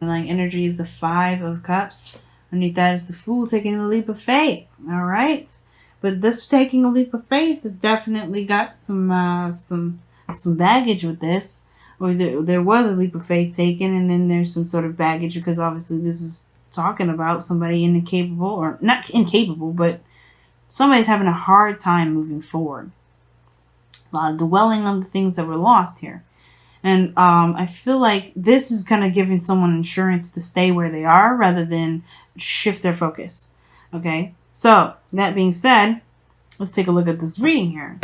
Like energy is the Five of Cups. Underneath that is the Fool taking a leap of faith. All right, but this taking a leap of faith has definitely got some baggage with this. Or there was a leap of faith taken, and then there's some sort of baggage because obviously this is talking about somebody incapable, or not incapable, but somebody's having a hard time moving forward. A lot of dwelling on the things that were lost here. And I feel like this is kind of giving someone insurance to stay where they are rather than shift their focus. Okay, so that being said, let's take a look at this reading here.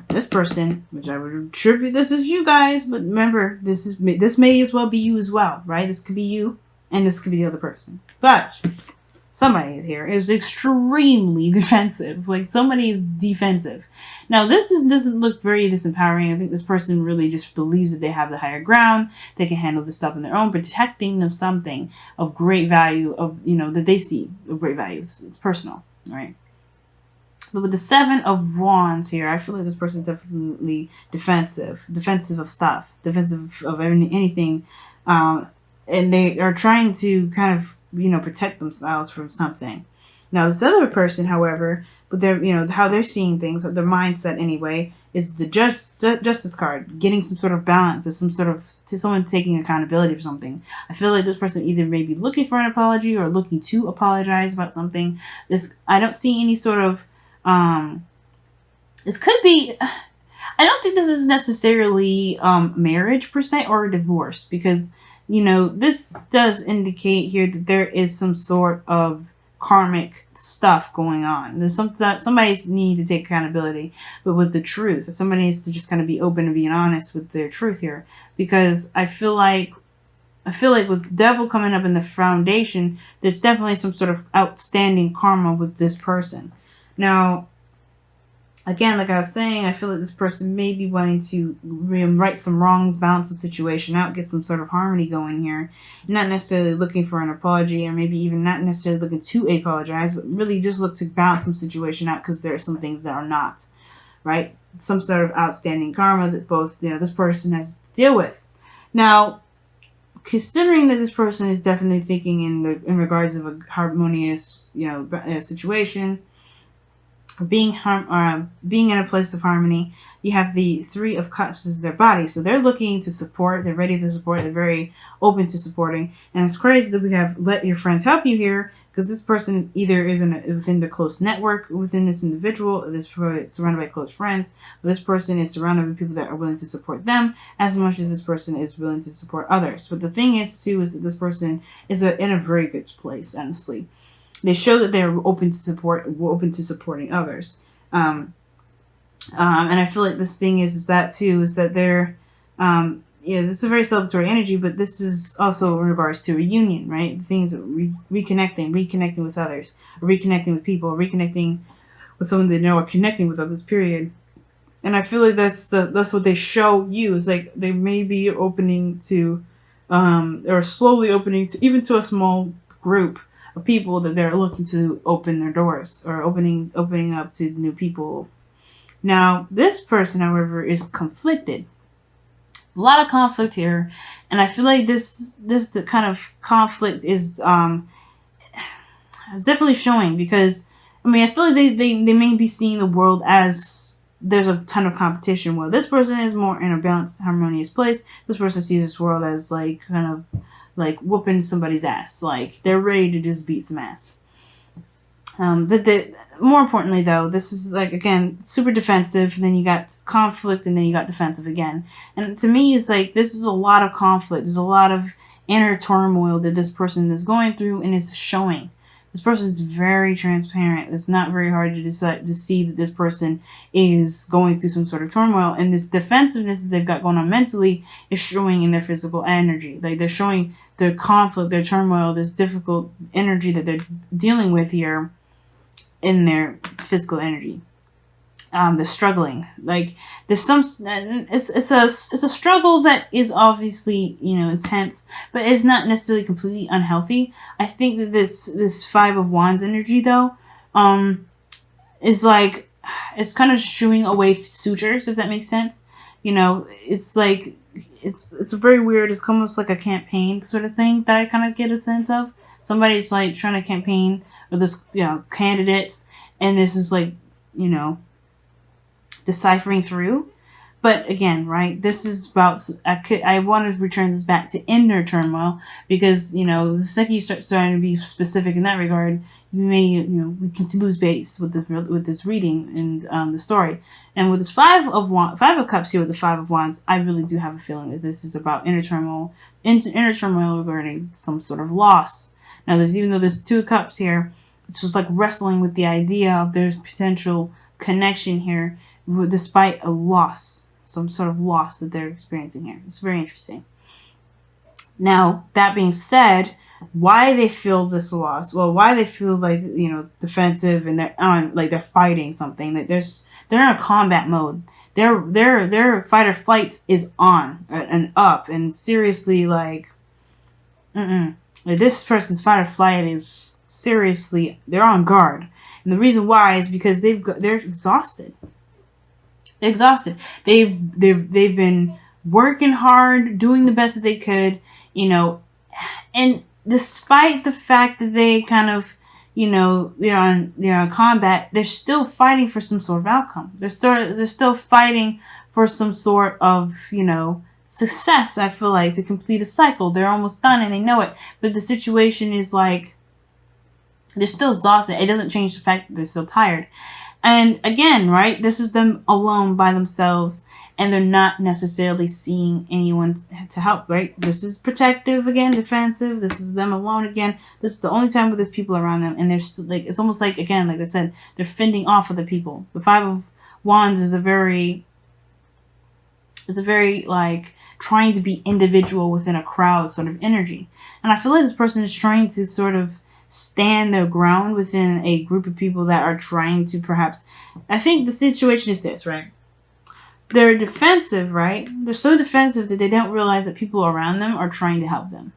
This person, which I would attribute this is you guys, but remember, this may as well be you as well, right? This could be you, and this could be the other person. But somebody here is extremely defensive. Like, somebody is defensive. Now, doesn't look very disempowering. I think this person really just believes that they have the higher ground. They can handle this stuff on their own, protecting them something of great value, that they see of great value. It's personal, right? But with the Seven of Wands here, I feel like this person is definitely defensive of stuff, defensive of anything, and they are trying to kind of protect themselves from something. Now, this other person, however, but they're how they're seeing things, their mindset anyway, is the justice card, getting some sort of balance, or someone taking accountability for something. I feel like this person either may be looking for an apology or looking to apologize about something. I don't see any sort of this could be, I don't think this is necessarily marriage per se or divorce, because this does indicate here that there is some sort of karmic stuff going on. There's somebody's need to take accountability, but with the truth. Somebody needs to just kind of be open and being honest with their truth here, because I feel like with the Devil coming up in the foundation, there's definitely some sort of outstanding karma with this person. Now, again, like I was saying, I feel like this person may be wanting to right some wrongs, balance the situation out, get some sort of harmony going here. Not necessarily looking for an apology, or maybe even not necessarily looking to apologize, but really just look to balance some situation out, because there are some things that are not, right? Some sort of outstanding karma that both, this person has to deal with. Now, considering that this person is definitely thinking in regards of a harmonious, situation, being in a place of harmony, you have the Three of Cups as their body. So they're looking to support. They're ready to support. They're very open to supporting. And it's crazy that we have let your friends help you here, because this person either is within the close network within this individual, this surrounded by close friends, but this person is surrounded by people that are willing to support them as much as this person is willing to support others. But the thing is, too, is that this person is in a very good place, honestly. They show that they're open to supporting others. And I feel like this thing is that they're, this is a very celebratory energy, but this is also in regards to reunion, right? Things that reconnecting with others, reconnecting with people, reconnecting with someone they know, or connecting with others, period. And I feel like that's what they show you, is like they may be opening to, or slowly opening to, even to a small group of people that they're looking to open their doors, or opening up to new people. Now, this person, however, is conflicted. A lot of conflict here, and I feel like the kind of conflict is definitely showing, because I feel like they may be seeing the world as there's a ton of competition. Well, this person is more in a balanced, harmonious place. This person sees this world as like kind of like whooping somebody's ass. Like, they're ready to just beat some ass. But more importantly, though, this is, like, again, super defensive. And then you got conflict, and then you got defensive again. And to me, it's like, this is a lot of conflict. There's a lot of inner turmoil that this person is going through, and is showing. This person is very transparent. It's not very hard to see that this person is going through some sort of turmoil. And this defensiveness that they've got going on mentally is showing in their physical energy. Like, they're showing their conflict, their turmoil, this difficult energy that they're dealing with here in their physical energy. The struggling, like, there's it's a struggle that is obviously intense, but it's not necessarily completely unhealthy. I think that this Five of Wands energy, though, is like, it's kind of shooing away suitors, if that makes sense. It's like it's very weird. It's almost like a campaign sort of thing that I kind of get a sense of. Somebody's like trying to campaign with this, candidates, and this is like, you know, deciphering through. But again, right, this is about, I want to return this back to inner turmoil, because, the second you start starting to be specific in that regard, you may, we can lose base with this reading and the story. And with this five of cups here with the 5 of wands, I really do have a feeling that this is about inner turmoil regarding some sort of loss. Now, even though there's 2 cups here, it's just like wrestling with the idea of there's potential connection here, despite a loss, some sort of loss that they're experiencing here. It's very interesting. Now, that being said, why they feel this loss? Well, why they feel like, defensive, and they're fighting something, that they're in a combat mode. Their fight or flight is on and up, and seriously, like, this person's fight or flight is seriously, they're on guard. And the reason why is because they're exhausted. Exhausted. They've been working hard, doing the best that they could, and despite the fact that they kind of, they're on combat, they're still fighting for some sort of outcome. They're still fighting for some sort of, success. I feel like, to complete a cycle. They're almost done and they know it, but the situation is like, they're still exhausted. It doesn't change the fact that they're still tired. And again, right, this is them alone by themselves, and they're not necessarily seeing anyone to help, right? This is protective again, defensive. This is them alone again. This is the only time where there's people around them, and they're still, like, it's almost like, again, like I said, they're fending off other people. The 5 of wands is a very like trying to be individual within a crowd sort of energy. And I feel like this person is trying to sort of stand their ground within a group of people that are trying to perhaps, I think the situation is this, right? They're defensive, right? They're so defensive that they don't realize that people around them are trying to help them.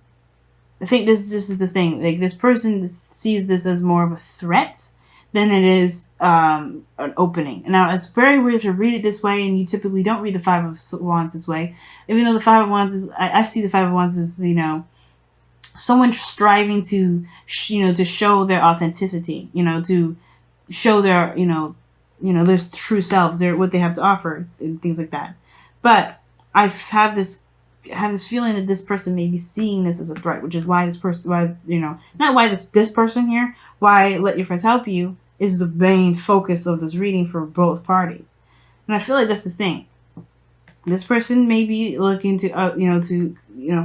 I think this is the thing. Like, this person sees this as more of a threat than it is an opening. Now, it's very weird to read it this way, and you typically don't read the 5 of wands this way. Even though the 5 of wands is, I see the 5 of wands as, someone striving to, to show their authenticity, to show their, their true selves, what they have to offer, and things like that. But I have this feeling that this person may be seeing this as a threat, which is why this person, not why this person here, why let your friends help you is the main focus of this reading for both parties. And I feel like that's the thing. This person may be looking to,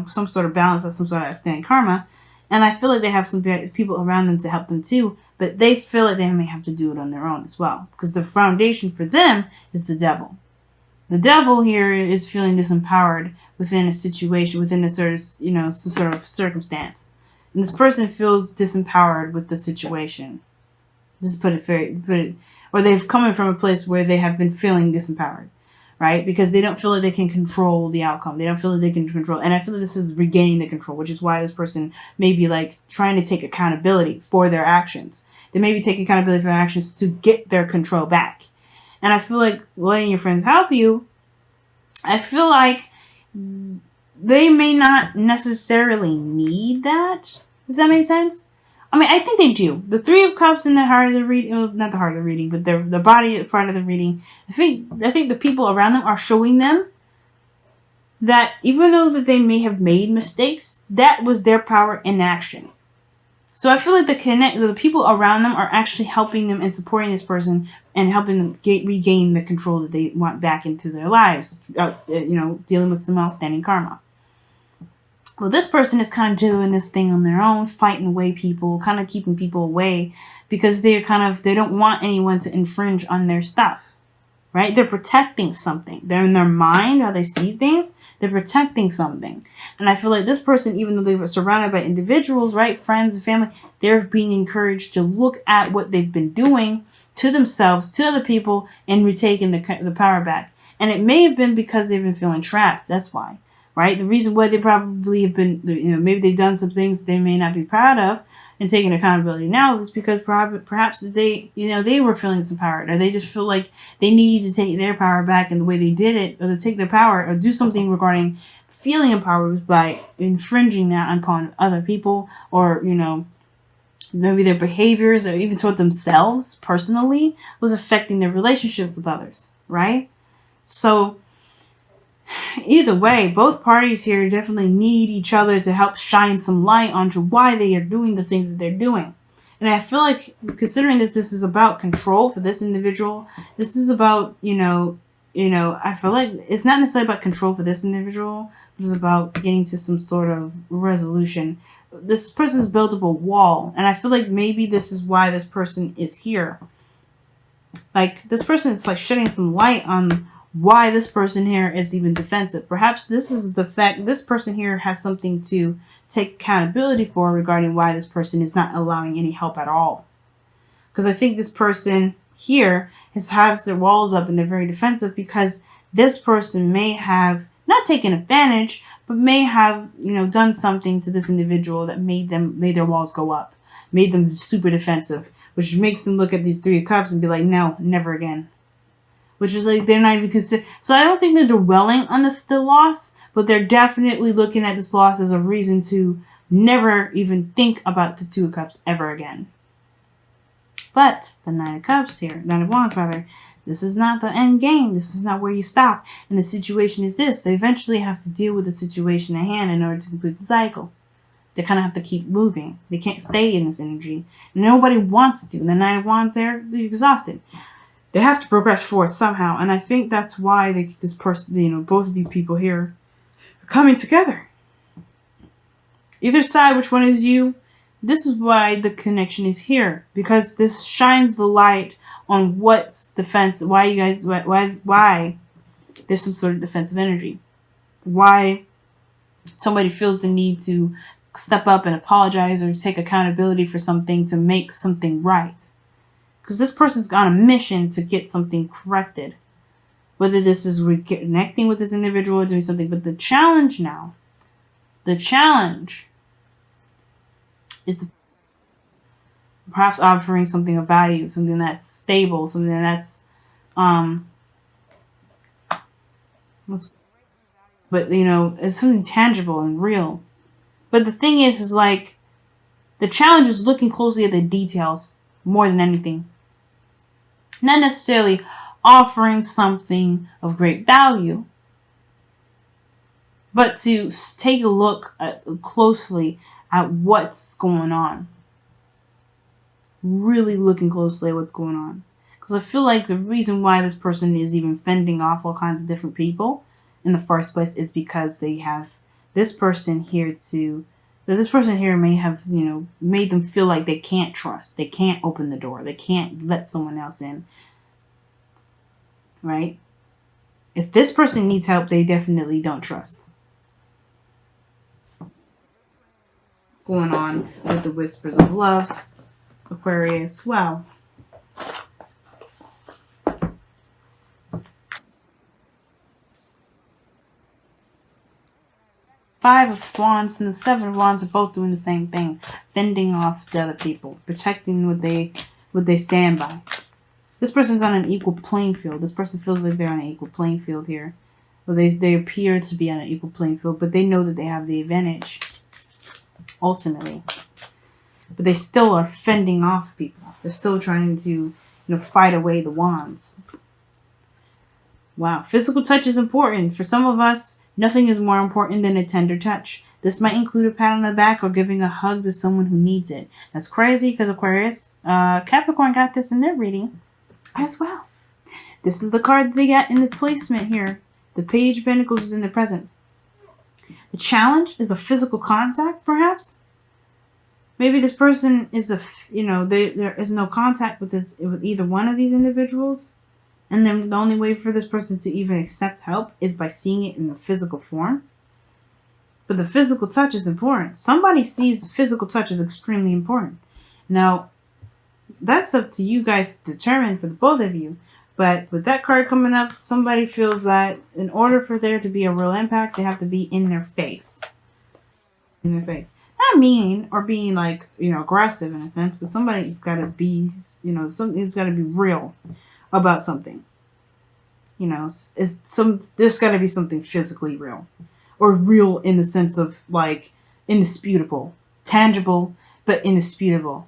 some sort of balance of some sort of extended karma. And I feel like they have some people around them to help them too. But they feel like they may have to do it on their own as well. Because the foundation for them is the devil. The devil here is feeling disempowered within a situation, within a sort of, some sort of circumstance. And this person feels disempowered with the situation. Just or they've come from a place where they have been feeling disempowered. Right? Because they don't feel like they can control the outcome. They don't feel like they can control. And I feel like this is regaining the control, which is why this person may be like trying to take accountability for their actions. They may be taking accountability for their actions to get their control back. And I feel like letting your friends help you, I feel like they may not necessarily need that, if that makes sense. I mean, I think they do. The 3 of cups in the heart of the reading, well, not the heart of the reading, but the body part of the reading. I think the people around them are showing them that even though that they may have made mistakes, that was their power in action. So I feel like the people around them are actually helping them and supporting this person and helping them regain the control that they want back into their lives. Dealing with some outstanding karma. Well, this person is kind of doing this thing on their own, fighting away people, kind of keeping people away because they don't want anyone to infringe on their stuff, right? They're protecting something. They're in their mind, how they see things, they're protecting something. And I feel like this person, even though they were surrounded by individuals, right, friends and family, they're being encouraged to look at what they've been doing to themselves, to other people, and retaking the power back. And it may have been because they've been feeling trapped. That's why. Right? The reason why they probably have been, maybe they've done some things they may not be proud of and taking accountability now is because perhaps they, they were feeling disempowered, or they just feel like they need to take their power back, and the way they did it, or to take their power or do something regarding feeling empowered by infringing that upon other people, or maybe their behaviors or even toward themselves personally was affecting their relationships with others, right? So either way, both parties here definitely need each other to help shine some light onto why they are doing the things that they're doing. And I feel like, considering that this is about control for this individual, this is about, I feel like it's not necessarily about control for this individual. It's about getting to some sort of resolution. This person's built up a wall, and I feel like maybe this is why this person is here. Like, this person is like shedding some light on why this person here is even defensive. Perhaps this is the fact this person here has something to take accountability for regarding why this person is not allowing any help at all. Because I think this person here has their walls up and they're very defensive because this person may have not taken advantage, but may have, done something to this individual that made their walls go up, made them super defensive, which makes them look at these 3 of Cups and be like, no, never again. Which is like, they're not even considered. So I don't think they're dwelling on the loss, but they're definitely looking at this loss as a reason to never even think about the 2 of Cups ever again. But the 9 of Cups here, 9 of Wands rather, this is not the end game. This is not where you stop. And the situation is this. They eventually have to deal with the situation at hand in order to complete the cycle. They kind of have to keep moving. They can't stay in this energy. Nobody wants to. The 9 of Wands there, they're exhausted. They have to progress forward somehow. And I think that's why this person, both of these people here are coming together. Either side, which one is you? This is why the connection is here. Because this shines the light on what's defense, why you guys, why there's some sort of defensive energy. Why somebody feels the need to step up and apologize or take accountability for something to make something right. Because this person's on a mission to get something corrected. Whether this is reconnecting with this individual or doing something. But the challenge is perhaps offering something of value, something that's stable, something that's it's something tangible and real. But the thing is like, the challenge is looking closely at the details more than anything. Not necessarily offering something of great value, but to take a look closely at what's going on. Really looking closely at what's going on. Because I feel like the reason why this person is even fending off all kinds of different people in the first place is because they have this person here this person here may have, made them feel like they can't trust. They can't open the door. They can't let someone else in. Right? If this person needs help, they definitely don't trust. Going on with the whispers of love, Aquarius. Wow. Five of Wands and the Seven of Wands are both doing the same thing. Fending off the other people. Protecting what they stand by. This person's on an equal playing field. This person feels like they're on an equal playing field here. Well, they appear to be on an equal playing field, but they know that they have the advantage. Ultimately. But they still are fending off people. They're still trying to, fight away the wands. Wow. Physical touch is important. For some of us, nothing is more important than a tender touch. This might include a pat on the back or giving a hug to someone who needs it. That's crazy because Aquarius, Capricorn got this in their reading as well. This is the card that they got in the placement here. The Page of Pentacles is in the present. The challenge is a physical contact, perhaps. Maybe this person is there is no contact with either one of these individuals. And then the only way for this person to even accept help is by seeing it in a physical form. But the physical touch is important. Somebody sees physical touch as extremely important. Now, that's up to you guys to determine for the both of you. But with that card coming up, somebody feels that in order for there to be a real impact, they have to be in their face. In their face. not mean or being like, aggressive in a sense, but somebody's got to be, something's got to be real about something. There's got to be something physically real, or real in the sense of like indisputable, tangible, but indisputable.